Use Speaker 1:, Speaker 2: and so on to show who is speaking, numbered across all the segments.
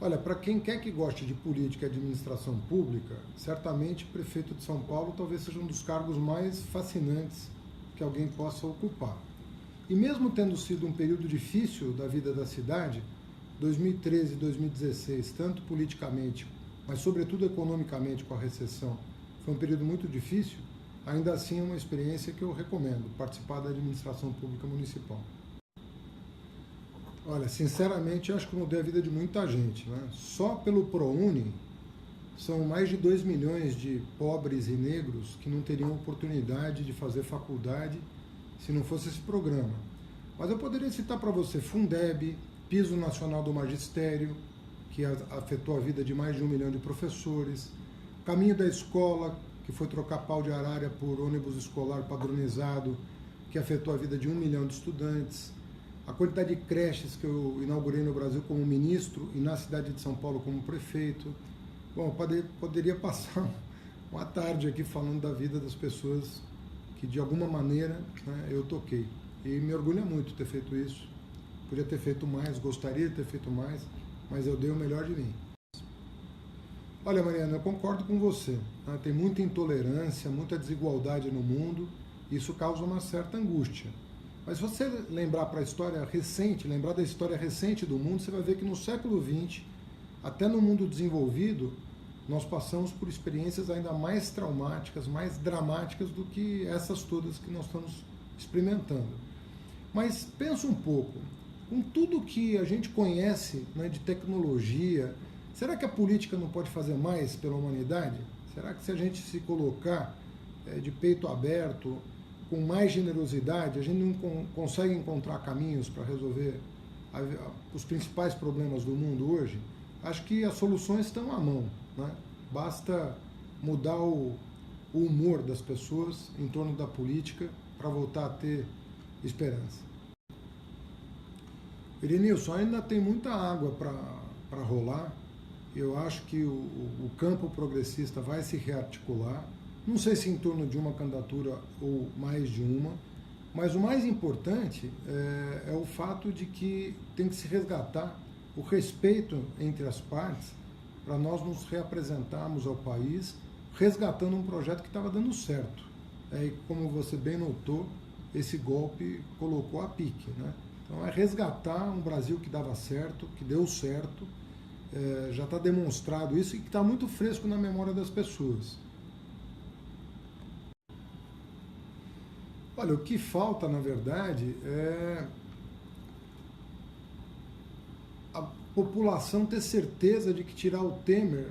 Speaker 1: Olha, para quem quer que goste de política e administração pública, certamente prefeito de São Paulo talvez seja um dos cargos mais fascinantes que alguém possa ocupar. E mesmo tendo sido um período difícil da vida da cidade, 2013 e 2016, tanto politicamente, mas sobretudo economicamente com a recessão, foi um período muito difícil, ainda assim é uma experiência que eu recomendo, participar da administração pública municipal. Olha, sinceramente, eu acho que eu mudei a vida de muita gente, né? Só pelo ProUni, são mais de 2 milhões de pobres e negros que não teriam oportunidade de fazer faculdade se não fosse esse programa. Mas eu poderia citar para você Fundeb, Piso Nacional do Magistério, que afetou a vida de mais de 1 milhão de professores, Caminho da Escola, que foi trocar pau de arara por ônibus escolar padronizado, que afetou a vida de 1 milhão de estudantes, a quantidade de creches que eu inaugurei no Brasil como ministro e na cidade de São Paulo como prefeito. Bom, eu poderia passar uma tarde aqui falando da vida das pessoas que de alguma maneira, né, eu toquei. E me orgulha muito ter feito isso. Podia ter feito mais, gostaria de ter feito mais, mas eu dei o melhor de mim. Olha, Mariana, eu concordo com você, né? Tem muita intolerância, muita desigualdade no mundo, e isso causa uma certa angústia. Mas se você lembrar para a história recente, lembrar da história recente do mundo, você vai ver que no século XX, até no mundo desenvolvido, nós passamos por experiências ainda mais traumáticas, mais dramáticas do que essas todas que nós estamos experimentando. Mas pensa um pouco, com tudo que a gente conhece, né, de tecnologia, será que a política não pode fazer mais pela humanidade? Será que se a gente se colocar de peito aberto, com mais generosidade, a gente não consegue encontrar caminhos para resolver os principais problemas do mundo hoje? Acho que as soluções estão à mão, né? Basta mudar o humor das pessoas em torno da política para voltar a ter esperança. Irenilson, ainda tem muita água para rolar. Eu acho que o campo progressista vai se rearticular. Não sei se em torno de uma candidatura ou mais de uma, mas o mais importante é o fato de que tem que se resgatar o respeito entre as partes para nós nos reapresentarmos ao país, resgatando um projeto que estava dando certo. E como você bem notou, esse golpe colocou a pique, né? Então é resgatar um Brasil que dava certo, que deu certo, já está demonstrado isso e que está muito fresco na memória das pessoas. Olha, o que falta, na verdade, é a população ter certeza de que tirar o Temer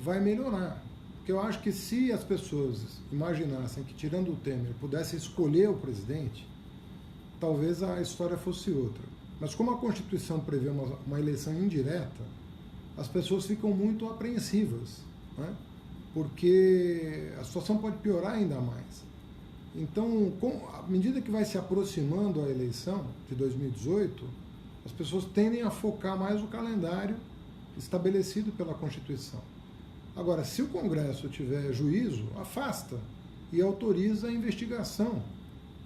Speaker 1: vai melhorar. Porque eu acho que se as pessoas imaginassem que tirando o Temer pudesse escolher o presidente, talvez a história fosse outra. Mas como a Constituição prevê uma eleição indireta, as pessoas ficam muito apreensivas, né? Porque a situação pode piorar ainda mais. Então, à medida que vai se aproximando a eleição de 2018, as pessoas tendem a focar mais o calendário estabelecido pela Constituição. Agora, se o Congresso tiver juízo, afasta e autoriza a investigação,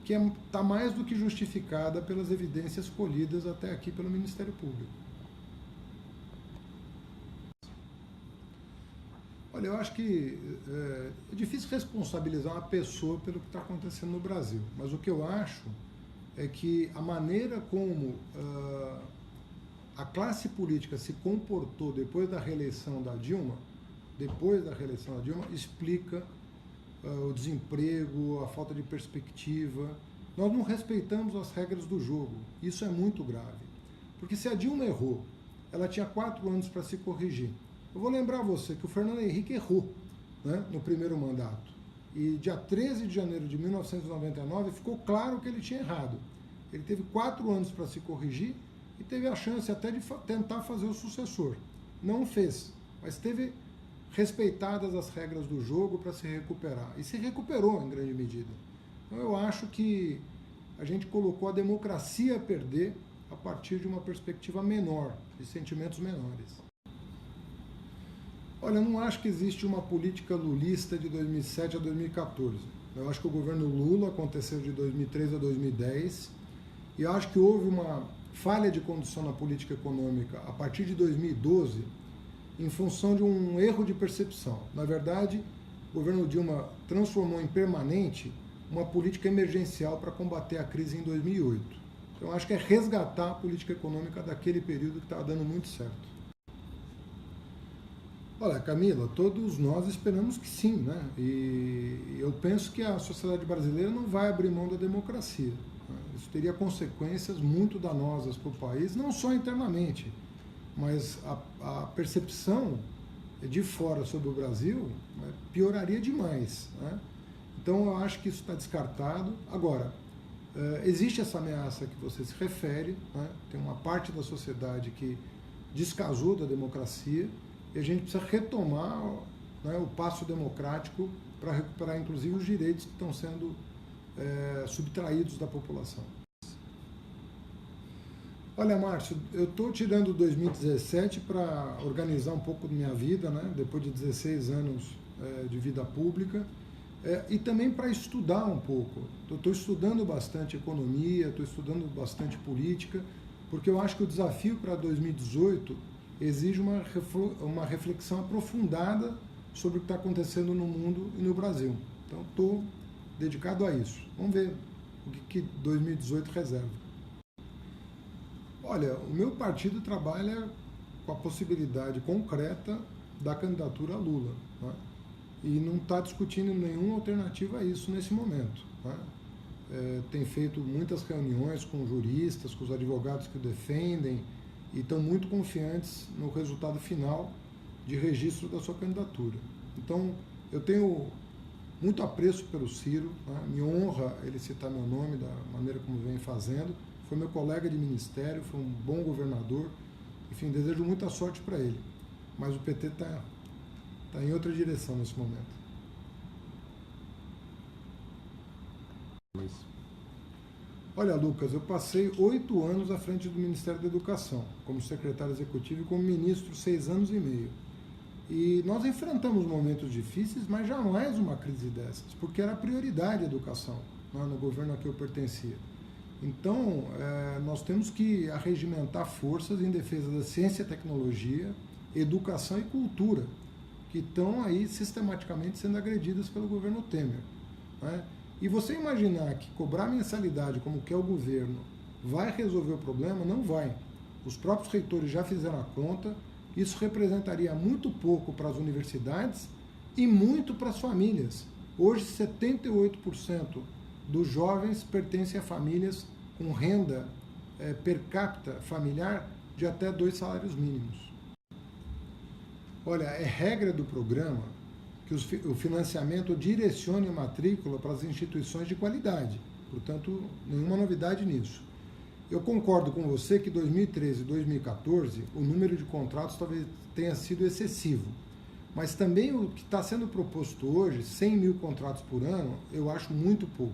Speaker 1: que está mais do que justificada pelas evidências colhidas até aqui pelo Ministério Público. Olha, eu acho que é difícil responsabilizar uma pessoa pelo que está acontecendo no Brasil, mas o que eu acho é que a maneira como a classe política se comportou depois da reeleição da Dilma, explica o desemprego, a falta de perspectiva. Nós não respeitamos as regras do jogo. Isso é muito grave. Porque se a Dilma errou, ela tinha 4 anos para se corrigir. Eu vou lembrar você que o Fernando Henrique errou, né, no primeiro mandato. E dia 13 de janeiro de 1999 ficou claro que ele tinha errado. Ele teve 4 anos para se corrigir e teve a chance até de tentar fazer o sucessor. Não fez, mas teve respeitadas as regras do jogo para se recuperar. E se recuperou em grande medida. Então eu acho que a gente colocou a democracia a perder a partir de uma perspectiva menor, de sentimentos menores. Olha, eu não acho que existe uma política lulista de 2007 a 2014. Eu acho que o governo Lula aconteceu de 2003 a 2010 e eu acho que houve uma falha de condução na política econômica a partir de 2012 em função de um erro de percepção. Na verdade, o governo Dilma transformou em permanente uma política emergencial para combater a crise em 2008. Então, acho que é resgatar a política econômica daquele período que estava dando muito certo. Olha, Camila, todos nós esperamos que sim, né? E eu penso que a sociedade brasileira não vai abrir mão da democracia. Isso teria consequências muito danosas para o país, não só internamente, mas a percepção de fora sobre o Brasil, né, pioraria demais, né? Então eu acho que isso está descartado. Agora, existe essa ameaça que você se refere, né? Tem uma parte da sociedade que descasou da democracia, e a gente precisa retomar, né, o passo democrático para recuperar, inclusive, os direitos que estão sendo subtraídos da população. Olha, Márcio, eu estou tirando 2017 para organizar um pouco da minha vida, né, depois de 16 anos de vida pública, e também para estudar um pouco. Eu estou estudando bastante economia, estou estudando bastante política, porque eu acho que o desafio para 2018 exige uma reflexão aprofundada sobre o que está acontecendo no mundo e no Brasil. Então, estou dedicado a isso. Vamos ver o que 2018 reserva. Olha, o meu partido trabalha com a possibilidade concreta da candidatura a Lula, né? E não está discutindo nenhuma alternativa a isso nesse momento, né? Tem feito muitas reuniões com juristas, com os advogados que o defendem, e estão muito confiantes no resultado final de registro da sua candidatura. Então, eu tenho muito apreço pelo Ciro, né? Me honra ele citar meu nome da maneira como vem fazendo. Foi meu colega de ministério, foi um bom governador. Enfim, desejo muita sorte para ele. Mas o PT está em outra direção nesse momento. Olha, Lucas, eu passei 8 anos à frente do Ministério da Educação, como secretário executivo e como ministro 6 anos e meio. E nós enfrentamos momentos difíceis, mas jamais uma crise dessas, porque era a prioridade a educação, né, no governo a que eu pertencia. Então, nós temos que arregimentar forças em defesa da ciência e tecnologia, educação e cultura, que estão aí sistematicamente sendo agredidas pelo governo Temer, né? E você imaginar que cobrar mensalidade, como quer o governo, vai resolver o problema? Não vai. Os próprios reitores já fizeram a conta, isso representaria muito pouco para as universidades e muito para as famílias. Hoje, 78% dos jovens pertencem a famílias com renda per capita familiar de até 2 salários mínimos. Olha, é regra do programa que o financiamento direcione a matrícula para as instituições de qualidade. Portanto, nenhuma novidade nisso. Eu concordo com você que 2013 e 2014 o número de contratos talvez tenha sido excessivo. Mas também o que está sendo proposto hoje, 100 mil contratos por ano, eu acho muito pouco.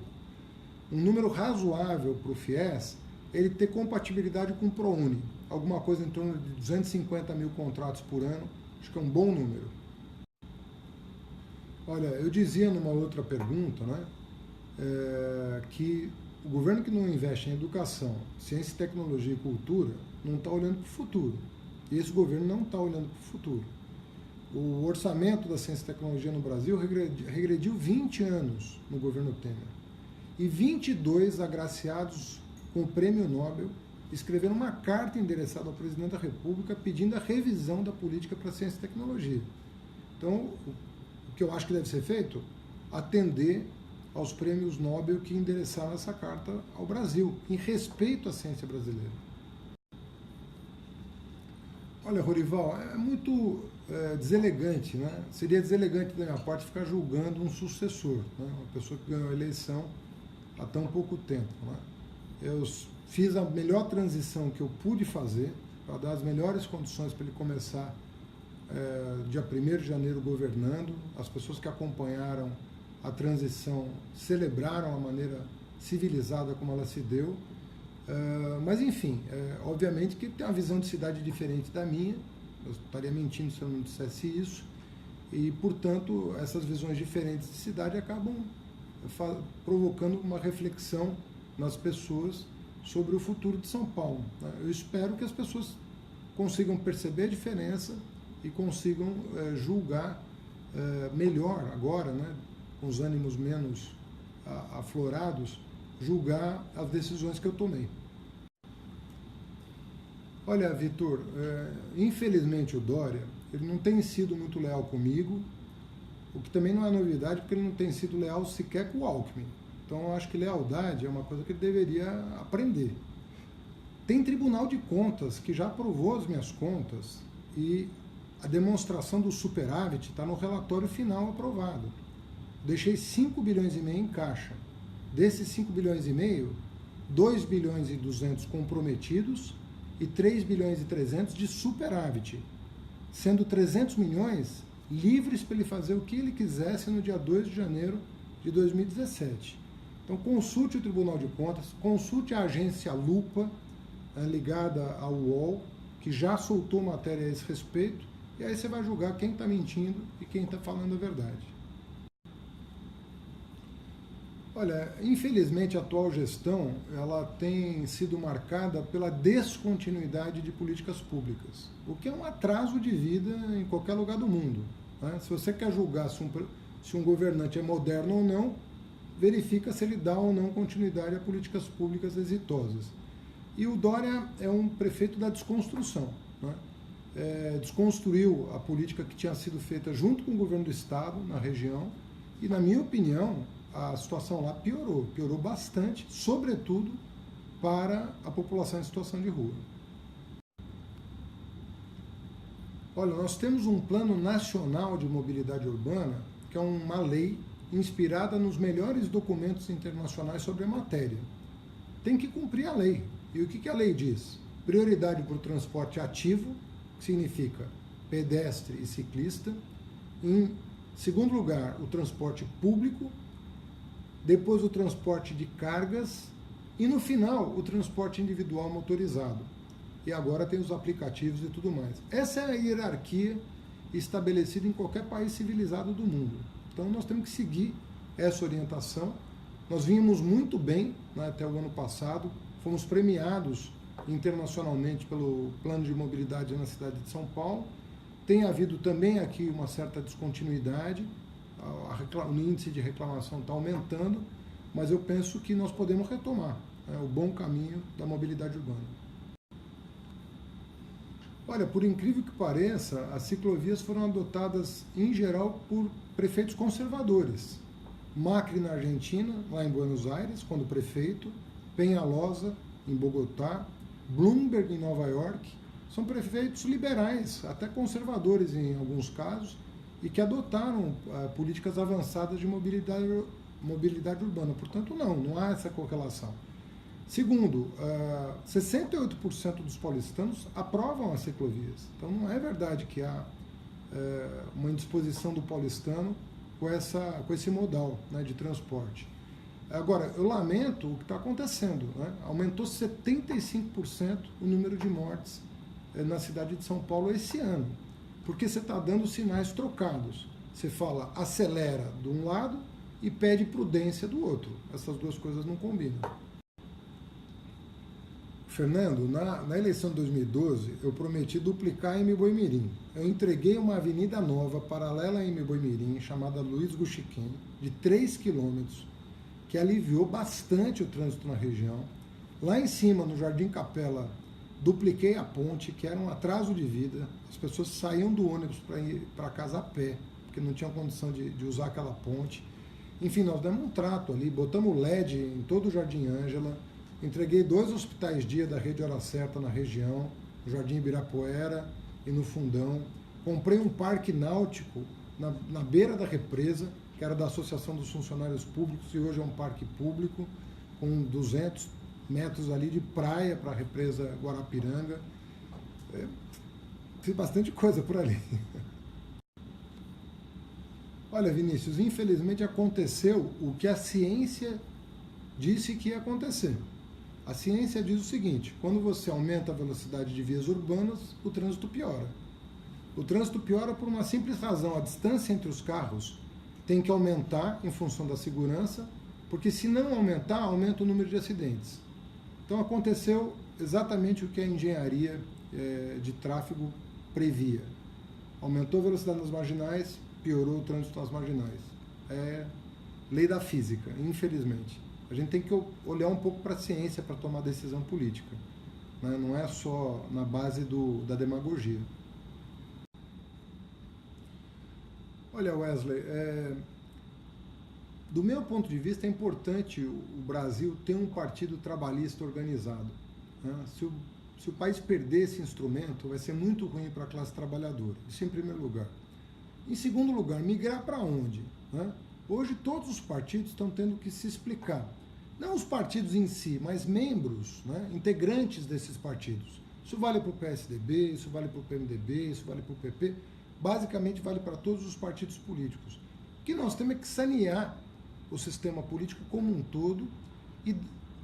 Speaker 1: Um número razoável para o FIES é ele ter compatibilidade com o ProUni. Alguma coisa em torno de 250 mil contratos por ano, acho que é um bom número. Olha, eu dizia numa outra pergunta, né, que o governo que não investe em educação, ciência, tecnologia e cultura não está olhando para o futuro. E esse governo não está olhando para o futuro. O orçamento da ciência e tecnologia no Brasil regrediu 20 anos no governo Temer. E 22 agraciados com o Prêmio Nobel escreveram uma carta endereçada ao presidente da República pedindo a revisão da política para a ciência e tecnologia. Então, o que eu acho que deve ser feito? Atender aos prêmios Nobel que endereçaram essa carta ao Brasil, em respeito à ciência brasileira. Olha, Rorival, é muito deselegante, né? Seria deselegante da minha parte ficar julgando um sucessor, né? Uma pessoa que ganhou a eleição há tão pouco tempo, né? Eu fiz a melhor transição que eu pude fazer para dar as melhores condições para ele começar dia 1º de janeiro governando. As pessoas que acompanharam a transição celebraram a maneira civilizada como ela se deu, mas enfim, obviamente que tem uma visão de cidade diferente da minha, eu estaria mentindo se eu não dissesse isso, e portanto essas visões diferentes de cidade acabam provocando uma reflexão nas pessoas sobre o futuro de São Paulo, né? Eu espero que as pessoas consigam perceber a diferença e consigam julgar melhor agora, né, com os ânimos menos aflorados, julgar as decisões que eu tomei. Olha, Vitor, infelizmente o Dória, ele não tem sido muito leal comigo, o que também não é novidade, porque ele não tem sido leal sequer com o Alckmin. Então eu acho que lealdade é uma coisa que ele deveria aprender. Tem Tribunal de Contas que já aprovou as minhas contas e a demonstração do superávit está no relatório final aprovado. Deixei 5 bilhões e meio em caixa. Desses 5 bilhões e meio, 2 bilhões e 200 comprometidos e 3 bilhões e 300 de superávit, sendo 300 milhões livres para ele fazer o que ele quisesse no dia 2 de janeiro de 2017. Então consulte o Tribunal de Contas, consulte a agência Lupa, ligada ao UOL, que já soltou matéria a esse respeito, e aí você vai julgar quem está mentindo e quem está falando a verdade. Olha, infelizmente a atual gestão ela tem sido marcada pela descontinuidade de políticas públicas, o que é um atraso de vida em qualquer lugar do mundo, né? Se você quer julgar se um governante é moderno ou não, verifica se ele dá ou não continuidade a políticas públicas exitosas. E o Dória é um prefeito da desconstrução, né? Desconstruiu a política que tinha sido feita junto com o governo do estado na região e, na minha opinião, a situação lá piorou bastante, sobretudo para a população em situação de rua. Olha, nós temos um plano nacional de mobilidade urbana, que é uma lei inspirada nos melhores documentos internacionais sobre a matéria. Tem que cumprir a lei. E o que a lei diz? Prioridade para o transporte ativo, que significa pedestre e ciclista. Em segundo lugar, o transporte público. Depois o transporte de cargas. E no final, o transporte individual motorizado. E agora tem os aplicativos e tudo mais. Essa é a hierarquia estabelecida em qualquer país civilizado do mundo. Então nós temos que seguir essa orientação. Nós vínhamos muito bem, né, até o ano passado, fomos premiados internacionalmente pelo Plano de Mobilidade na cidade de São Paulo. Tem havido também aqui uma certa descontinuidade, o índice de reclamação está aumentando, mas eu penso que nós podemos retomar, né, o bom caminho da mobilidade urbana. Olha, por incrível que pareça, as ciclovias foram adotadas em geral por prefeitos conservadores. Macri na Argentina, lá em Buenos Aires, quando prefeito, Peñalosa em Bogotá, Bloomberg em Nova York, são prefeitos liberais, até conservadores em alguns casos, e que adotaram políticas avançadas de mobilidade urbana. Portanto, não há essa correlação. Segundo, 68% dos paulistanos aprovam as ciclovias. Então não é verdade que há uma indisposição do paulistano com esse modal, né, de transporte. Agora, eu lamento o que está acontecendo, né? Aumentou 75% o número de mortes na cidade de São Paulo esse ano, porque você está dando sinais trocados. Você fala acelera de um lado e pede prudência do outro. Essas duas coisas não combinam. Fernando, na eleição de 2012, eu prometi duplicar em Mboimirim. Eu entreguei uma avenida nova, paralela a Mboimirim, chamada Luiz Guxiquem, de 3 quilômetros, que aliviou bastante o trânsito na região. Lá em cima, no Jardim Capela, dupliquei a ponte, que era um atraso de vida. As pessoas saíam do ônibus para ir para casa a pé, porque não tinham condição de usar aquela ponte. Enfim, nós demos um trato ali, botamos LED em todo o Jardim Ângela, entreguei 2 hospitais-dia da Rede Hora Certa na região, no Jardim Ibirapuera e no Fundão. Comprei um parque náutico na beira da represa, que era da Associação dos Funcionários Públicos, e hoje é um parque público, com 200 metros ali de praia para a represa Guarapiranga. Fiz bastante coisa por ali. Olha, Vinícius, infelizmente aconteceu o que a ciência disse que ia acontecer. A ciência diz o seguinte: quando você aumenta a velocidade de vias urbanas, o trânsito piora. O trânsito piora por uma simples razão: a distância entre os carros tem que aumentar em função da segurança, porque se não aumentar, aumenta o número de acidentes. Então aconteceu exatamente o que a engenharia de tráfego previa. Aumentou a velocidade nas marginais, piorou o trânsito nas marginais. É lei da física, infelizmente. A gente tem que olhar um pouco para a ciência para tomar decisão política, né? Não é só na base da demagogia. Olha, Wesley, do meu ponto de vista é importante o Brasil ter um partido trabalhista organizado, né? Se o país perder esse instrumento, vai ser muito ruim para a classe trabalhadora, isso em primeiro lugar. Em segundo lugar, migrar para onde, né? Hoje todos os partidos estão tendo que se explicar. Não os partidos em si, mas membros, né, integrantes desses partidos. Isso vale para o PSDB, isso vale para o PMDB, isso vale para o PP, basicamente vale para todos os partidos políticos. O que nós temos é que sanear o sistema político como um todo e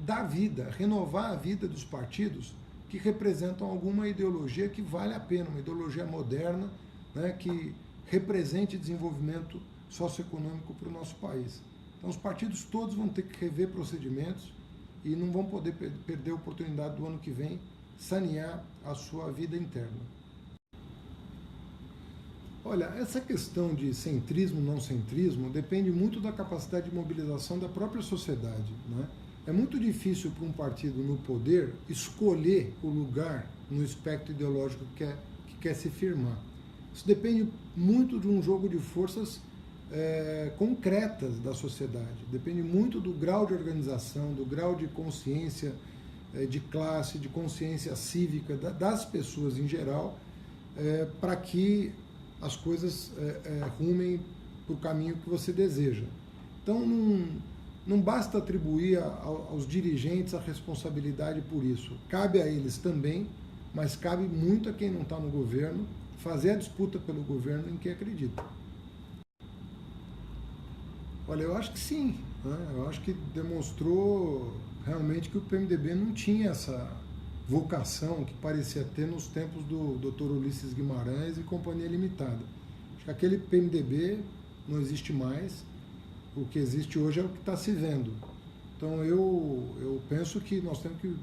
Speaker 1: dar vida, renovar a vida dos partidos que representam alguma ideologia que vale a pena, uma ideologia moderna, né, que represente desenvolvimento socioeconômico para o nosso país. Então os partidos todos vão ter que rever procedimentos e não vão poder perder a oportunidade do ano que vem sanear a sua vida interna. Olha, essa questão de centrismo, não centrismo, depende muito da capacidade de mobilização da própria sociedade, né? É muito difícil para um partido no poder escolher o lugar no espectro ideológico que quer se firmar. Isso depende muito de um jogo de forças concretas da sociedade. Depende muito do grau de organização, do grau de consciência de classe, de consciência cívica das pessoas em geral, para que as coisas rumem para o caminho que você deseja. Então, não basta atribuir aos dirigentes a responsabilidade por isso. Cabe a eles também, mas cabe muito a quem não está no governo fazer a disputa pelo governo em que acredita. Olha, eu acho que sim, né? Eu acho que demonstrou realmente que o PMDB não tinha essa vocação que parecia ter nos tempos do Dr. Ulisses Guimarães e Companhia Limitada. Acho que aquele PMDB não existe mais, o que existe hoje é o que está se vendo. Então eu penso que nós temos que,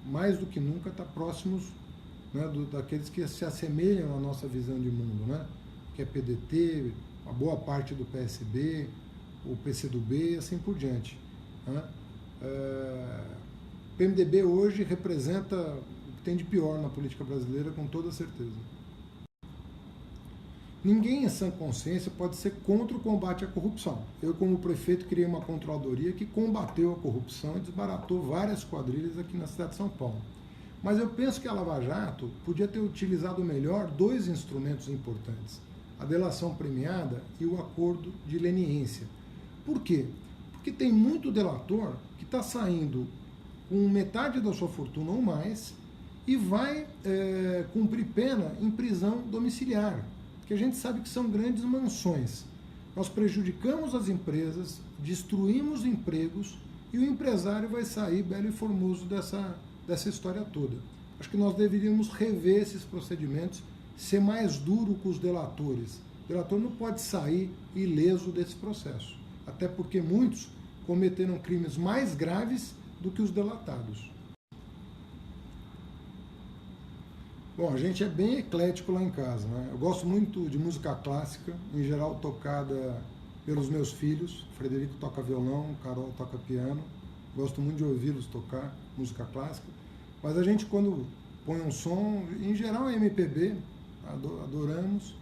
Speaker 1: mais do que nunca, estar próximos, né, daqueles que se assemelham à nossa visão de mundo, né? Que é PDT, uma boa parte do PSB, o PCdoB e assim por diante, né? O PMDB hoje representa o que tem de pior na política brasileira, com toda certeza. Ninguém em sã consciência pode ser contra o combate à corrupção. Eu, como prefeito, criei uma controladoria que combateu a corrupção e desbaratou várias quadrilhas aqui na cidade de São Paulo. Mas eu penso que a Lava Jato podia ter utilizado melhor dois instrumentos importantes: a delação premiada e o acordo de leniência. Por quê? Porque tem muito delator que está saindo com metade da sua fortuna ou mais e vai cumprir pena em prisão domiciliar, que a gente sabe que são grandes mansões. Nós prejudicamos as empresas, destruímos empregos e o empresário vai sair belo e formoso dessa história toda. Acho que nós deveríamos rever esses procedimentos, ser mais duro com os delatores. O delator não pode sair ileso desse processo, até porque muitos cometeram crimes mais graves do que os delatados. Bom, a gente é bem eclético lá em casa, né? Eu gosto muito de música clássica, em geral tocada pelos meus filhos. O Frederico toca violão, o Carol toca piano. Gosto muito de ouvi-los tocar música clássica. Mas a gente, quando põe um som, em geral é MPB, adoramos.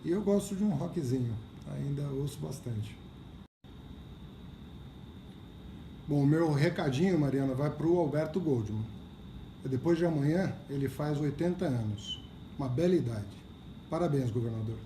Speaker 1: E eu gosto de um rockzinho, ainda ouço bastante. Bom, o meu recadinho, Mariana, vai para o Alberto Goldman. Depois de amanhã, ele faz 80 anos. Uma bela idade. Parabéns, governador.